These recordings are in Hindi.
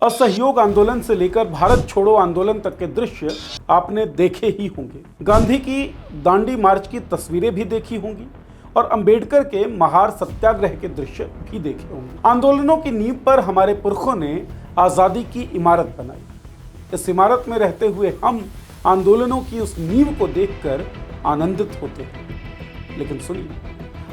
असहयोग आंदोलन से लेकर भारत छोड़ो आंदोलन तक के दृश्य आपने देखे ही होंगे। गांधी की दांडी मार्च की तस्वीरें भी देखी होंगी और अंबेडकर के महार सत्याग्रह के दृश्य भी देखे होंगे। आंदोलनों की नींव पर हमारे पुरखों ने आज़ादी की इमारत बनाई। इस इमारत में रहते हुए हम आंदोलनों की उस नींव को देखकर आनंदित होते हैं। लेकिन सुनिए,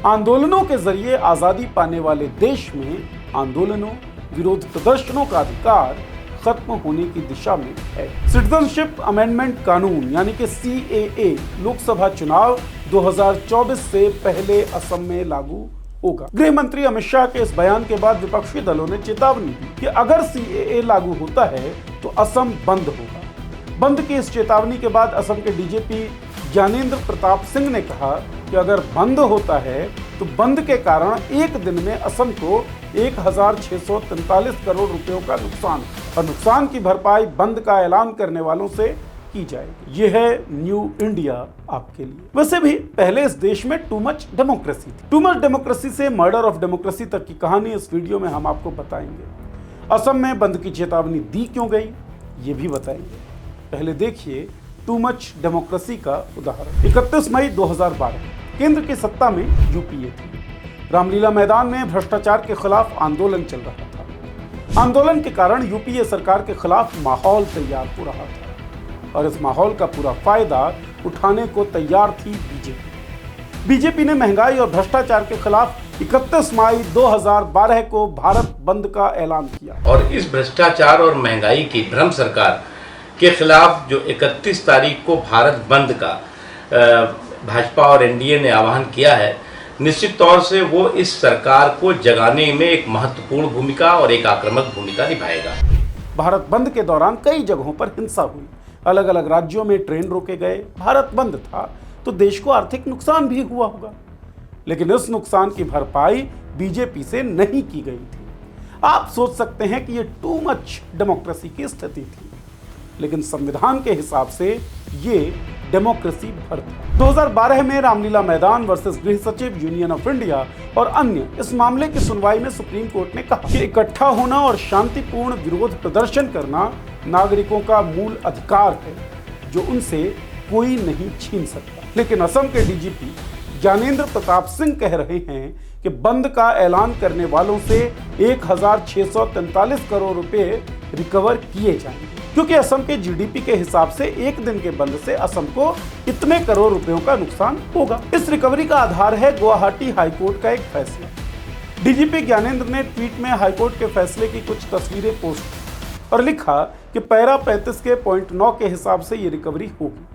आंदोलनों के जरिए आज़ादी पाने वाले देश में आंदोलनों, विरोध प्रदर्शनों का अधिकार खत्म होने की दिशा में है। सिटीजनशिप अमेंडमेंट कानून यानी कि CAA लोकसभा चुनाव 2024 से पहले असम में लागू होगा। गृह मंत्री अमित शाह के इस बयान के बाद विपक्षी दलों ने चेतावनी दी कि अगर CAA लागू होता है तो असम बंद होगा। बंद की इस चेतावनी के बाद असम के DGP ज्ञानेंद्र प्रताप सिंह ने कहा कि अगर बंद होता है तो बंद के कारण एक दिन में असम को 1643 करोड़ रुपयों का नुकसान और नुकसान की भरपाई बंद का ऐलान करने वालों से की जाएगी। यह है न्यू इंडिया आपके लिए। वैसे भी पहले इस देश में टू मच डेमोक्रेसी थी। टू मच डेमोक्रेसी से मर्डर ऑफ डेमोक्रेसी तक की कहानी इस वीडियो में हम आपको बताएंगे। असम में बंद की चेतावनी दी क्यों गई ये भी बताएंगे। पहले देखिए टू मच डेमोक्रेसी का उदाहरण। 31 मई 2012 केंद्र की सत्ता में UPA थी। रामलीला मैदान में भ्रष्टाचार के खिलाफ आंदोलन चल रहा था। आंदोलन के कारण UPA सरकार के खिलाफ माहौल तैयार हो रहा था और इस माहौल का पूरा फायदा उठाने को तैयार थी बीजेपी ने महंगाई और भ्रष्टाचार के खिलाफ 31 मई 2012 को भारत बंद का ऐलान किया। और इस भ्रष्टाचार और महंगाई की भ्रम सरकार के खिलाफ जो 31 तारीख को भारत बंद का भाजपा और NDA ने आह्वान किया है, निश्चित तौर से वो इस सरकार को जगाने में एक महत्वपूर्ण भूमिका और एक आक्रामक भूमिका निभाएगा। भारत बंद के दौरान कई जगहों पर हिंसा हुई, अलग अलग राज्यों में ट्रेन रोके गए। भारत बंद था तो देश को आर्थिक नुकसान भी हुआ होगा, लेकिन इस नुकसान की भरपाई बीजेपी से नहीं की गई थी। आप सोच सकते हैं कि ये टू मच डेमोक्रेसी की स्थिति थी, लेकिन संविधान के हिसाब से ये डेमोक्रेसी भर था। 2012 में रामलीला मैदान वर्सेस गृह सचिव, यूनियन ऑफ इंडिया और अन्य इस मामले की सुनवाई में सुप्रीम कोर्ट ने कहा कि इकट्ठा होना और शांतिपूर्ण विरोध प्रदर्शन करना नागरिकों का मूल अधिकार है जो उनसे कोई नहीं छीन सकता। लेकिन असम के DGP ज्ञानेंद्र प्रताप सिंह कह रहे हैं कि बंद का ऐलान करने वालों से 1643 करोड़ रुपए रिकवर किए जाएंगे, क्योंकि असम के GDP के हिसाब से एक दिन के बंद से असम को इतने करोड़ रुपयों का नुकसान होगा। इस रिकवरी का आधार है गुवाहाटी हाईकोर्ट का एक फैसला। DGP ज्ञानेंद्र ने ट्वीट में हाईकोर्ट के फैसले की कुछ तस्वीरें पोस्ट की और लिखा कि पैरा 35 के पॉइंट 9 के हिसाब से ये रिकवरी होगी।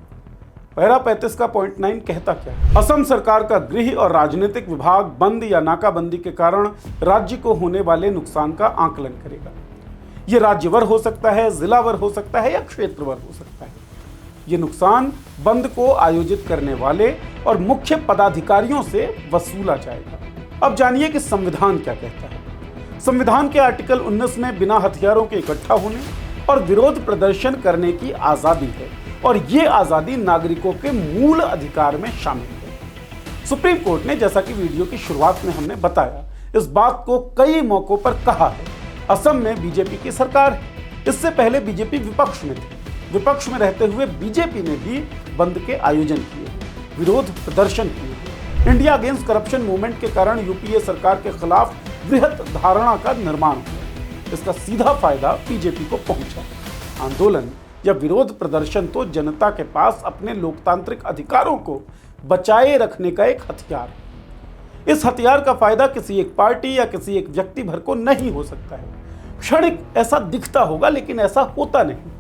पैरा 35 का पॉइंट 9 कहता क्या है? असम सरकार का गृह और राजनीतिक विभाग बंद या नाकाबंदी के कारण राज्य को होने वाले नुकसान का आकलन करेगा। ये राज्यवर हो सकता है, जिलावर हो सकता है या क्षेत्रवर हो सकता है। ये नुकसान बंद को आयोजित करने वाले और मुख्य पदाधिकारियों से वसूला जाएगा। अब जानिए कि संविधान क्या कहता है। संविधान के आर्टिकल 19 में बिना हथियारों के इकट्ठा होने और विरोध प्रदर्शन करने की आज़ादी है और ये आज़ादी नागरिकों के मूल अधिकार में शामिल है। सुप्रीम कोर्ट ने, जैसा कि वीडियो की शुरुआत में हमने बताया, इस बात को कई मौकों पर कहा है। असम में बीजेपी की सरकार है। इससे पहले बीजेपी विपक्ष में थी। विपक्ष में रहते हुए बीजेपी ने भी बंद के आयोजन किए, विरोध प्रदर्शन किए। इंडिया अगेंस्ट करप्शन मूवमेंट के कारण UPA सरकार के खिलाफ वृहत धारणा का निर्माण हुआ। इसका सीधा फायदा बीजेपी को पहुंचा। आंदोलन या विरोध प्रदर्शन तो जनता के पास अपने लोकतांत्रिक अधिकारों को बचाए रखने का एक हथियार है। इस हथियार का फायदा किसी एक पार्टी या किसी एक व्यक्ति भर को नहीं हो सकता है। क्षणिक ऐसा दिखता होगा, लेकिन ऐसा होता नहीं।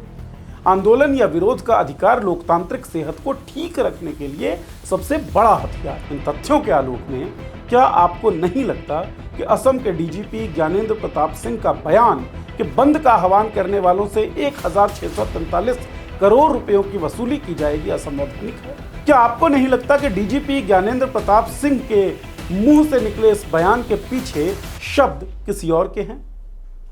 आंदोलन या विरोध का अधिकार लोकतांत्रिक सेहत को ठीक रखने के लिए सबसे बड़ा हथियार। इन तथ्यों के आलोक में क्या आपको नहीं लगता कि असम के DGP ज्ञानेंद्र प्रताप सिंह का बयान कि बंद का आह्वान करने वालों से 1643 करोड़ रुपयों की वसूली की जाएगी असंवैधानिक है? क्या आपको नहीं लगता कि DGP ज्ञानेंद्र प्रताप सिंह के मुंह से निकले इस बयान के पीछे शब्द किसी और के हैं?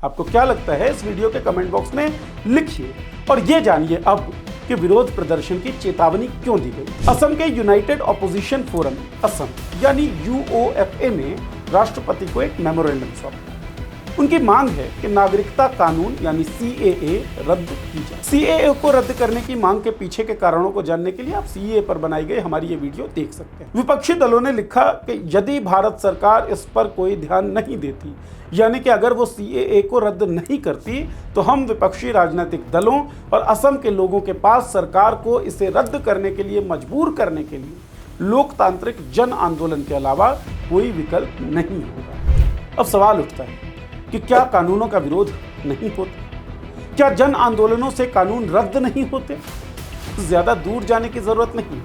आपको क्या लगता है? इस वीडियो के कमेंट बॉक्स में लिखिए और ये जानिए अब कि विरोध प्रदर्शन की चेतावनी क्यों दी गई। असम के यूनाइटेड ऑपोजिशन फोरम असम यानी UOFA ने राष्ट्रपति को एक मेमोरेंडम सौंपा। उनकी मांग है कि नागरिकता कानून यानी CAA रद्द की जाए। CAA को रद्द करने की मांग के पीछे के कारणों को जानने के लिए आप CAA पर बनाई गई हमारी ये वीडियो देख सकते हैं। विपक्षी दलों ने लिखा कि यदि भारत सरकार इस पर कोई ध्यान नहीं देती, यानी कि अगर वो CAA को रद्द नहीं करती, तो हम विपक्षी राजनीतिक दलों और असम के लोगों के पास सरकार को इसे रद्द करने के लिए मजबूर करने के लिए लोकतांत्रिक जन आंदोलन के अलावा कोई विकल्प नहीं होगा। अब सवाल उठता है कि क्या कानूनों का विरोध नहीं होता? क्या जन आंदोलनों से कानून रद्द नहीं होते? ज्यादा दूर जाने की जरूरत नहीं।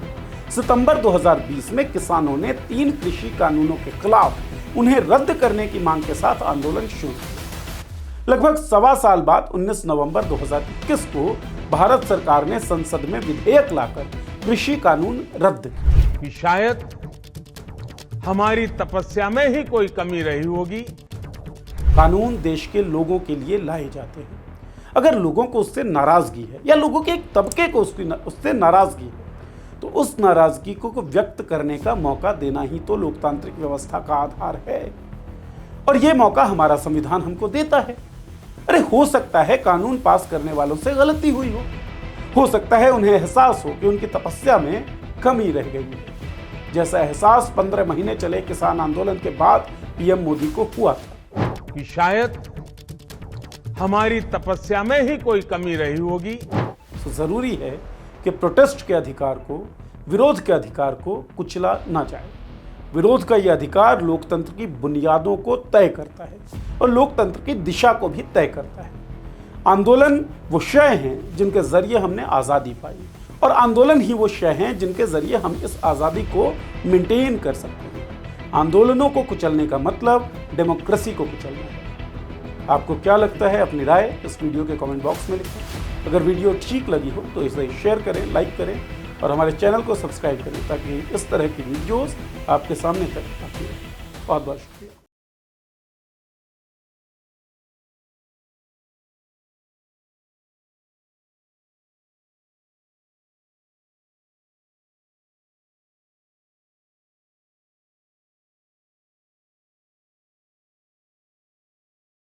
सितंबर 2020 में किसानों ने 3 कृषि कानूनों के खिलाफ उन्हें रद्द करने की मांग के साथ आंदोलन शुरू किया। लगभग सवा साल बाद 19 नवंबर 2021 को भारत सरकार ने संसद में विधेयक लाकर कृषि कानून रद्द किया। कि शायद हमारी तपस्या में ही कोई कमी रही होगी। कानून देश के लोगों के लिए लाए जाते हैं। अगर लोगों को उससे नाराजगी है या लोगों के एक तबके को उससे नाराजगी है, तो उस नाराजगी को व्यक्त करने का मौका देना ही तो लोकतांत्रिक व्यवस्था का आधार है। और यह मौका हमारा संविधान हमको देता है। अरे हो सकता है कानून पास करने वालों से गलती हुई हो सकता है उन्हें एहसास हो कि उनकी तपस्या में कमी रह गई है, जैसा एहसास 15 महीने चले किसान आंदोलन के बाद PM मोदी को हुआ था कि शायद हमारी तपस्या में ही कोई कमी रही होगी। तो जरूरी है कि प्रोटेस्ट के अधिकार को, विरोध के अधिकार को कुचला ना जाए। विरोध का यह अधिकार लोकतंत्र की बुनियादों को तय करता है और लोकतंत्र की दिशा को भी तय करता है। आंदोलन वो शय हैं जिनके जरिए हमने आज़ादी पाई, और आंदोलन ही वो शय हैं जिनके जरिए हम इस आज़ादी को मेंटेन कर सकते हैं। आंदोलनों को कुचलने का मतलब डेमोक्रेसी को कुचलना है। आपको क्या लगता है? अपनी राय इस वीडियो के कमेंट बॉक्स में लिखें। अगर वीडियो ठीक लगी हो तो इसे शेयर करें, लाइक करें और हमारे चैनल को सब्सक्राइब करें ताकि इस तरह की वीडियोस आपके सामने तक आती रहे। बहुत बहुत शुक्रिया।